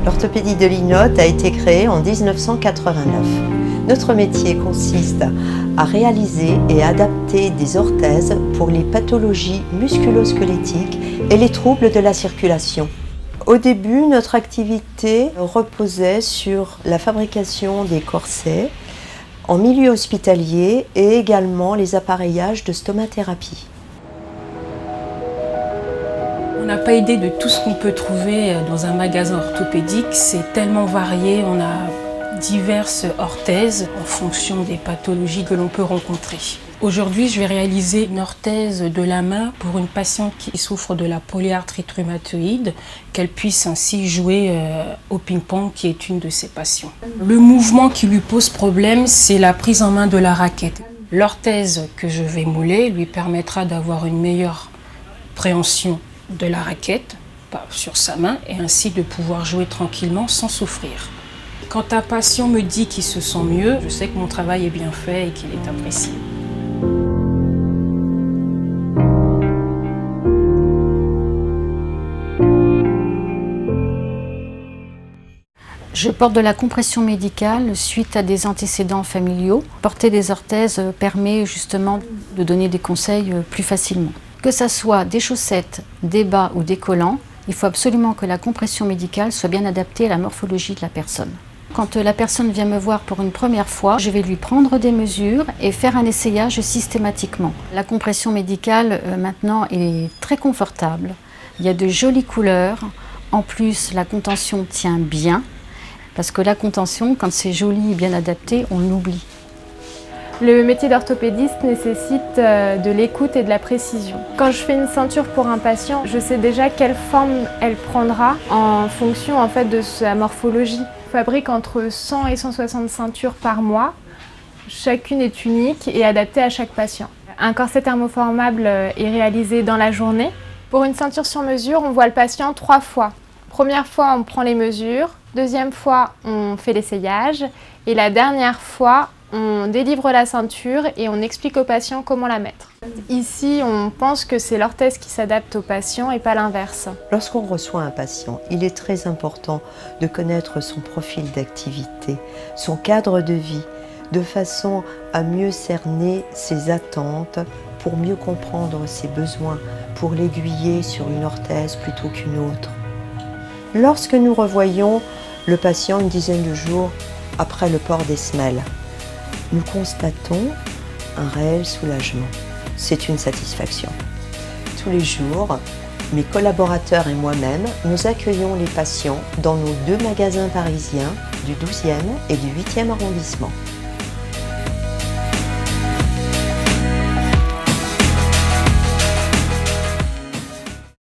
L'orthopédie de Linotte a été créée en 1989. Notre métier consiste à réaliser et adapter des orthèses pour les pathologies musculo-squelettiques et les troubles de la circulation. Au début, notre activité reposait sur la fabrication des corsets en milieu hospitalier et également les appareillages de stomathérapie. On n'a pas idée de tout ce qu'on peut trouver dans un magasin orthopédique. C'est tellement varié, on a diverses orthèses en fonction des pathologies que l'on peut rencontrer. Aujourd'hui, je vais réaliser une orthèse de la main pour une patiente qui souffre de la polyarthrite rhumatoïde, qu'elle puisse ainsi jouer au ping-pong, qui est une de ses passions. Le mouvement qui lui pose problème, c'est la prise en main de la raquette. L'orthèse que je vais mouler lui permettra d'avoir une meilleure préhension de la raquette sur sa main et ainsi de pouvoir jouer tranquillement sans souffrir. Quand un patient me dit qu'il se sent mieux, je sais que mon travail est bien fait et qu'il est apprécié. Je porte de la compression médicale suite à des antécédents familiaux. Porter des orthèses permet justement de donner des conseils plus facilement. Que ce soit des chaussettes, des bas ou des collants, il faut absolument que la compression médicale soit bien adaptée à la morphologie de la personne. Quand la personne vient me voir pour une première fois, je vais lui prendre des mesures et faire un essayage systématiquement. La compression médicale maintenant est très confortable. Il y a de jolies couleurs. En plus, la contention tient bien. Parce que la contention, quand c'est joli et bien adapté, on l'oublie. Le métier d'orthopédiste nécessite de l'écoute et de la précision. Quand je fais une ceinture pour un patient, je sais déjà quelle forme elle prendra en fonction de sa morphologie. Je fabrique entre 100 et 160 ceintures par mois. Chacune est unique et adaptée à chaque patient. Un corset thermoformable est réalisé dans la journée. Pour une ceinture sur mesure, on voit le patient 3 fois. Première fois, on prend les mesures. Deuxième fois, on fait l'essayage. Et la dernière fois, on délivre la ceinture et on explique au patient comment la mettre. Ici, on pense que c'est l'orthèse qui s'adapte au patient et pas l'inverse. Lorsqu'on reçoit un patient, il est très important de connaître son profil d'activité, son cadre de vie, de façon à mieux cerner ses attentes, pour mieux comprendre ses besoins, pour l'aiguiller sur une orthèse plutôt qu'une autre. Lorsque nous revoyons le patient une dizaine de jours après le port des semelles, nous constatons un réel soulagement. C'est une satisfaction. Tous les jours, mes collaborateurs et moi-même, nous accueillons les patients dans nos 2 magasins parisiens du 12e et du 8e arrondissement.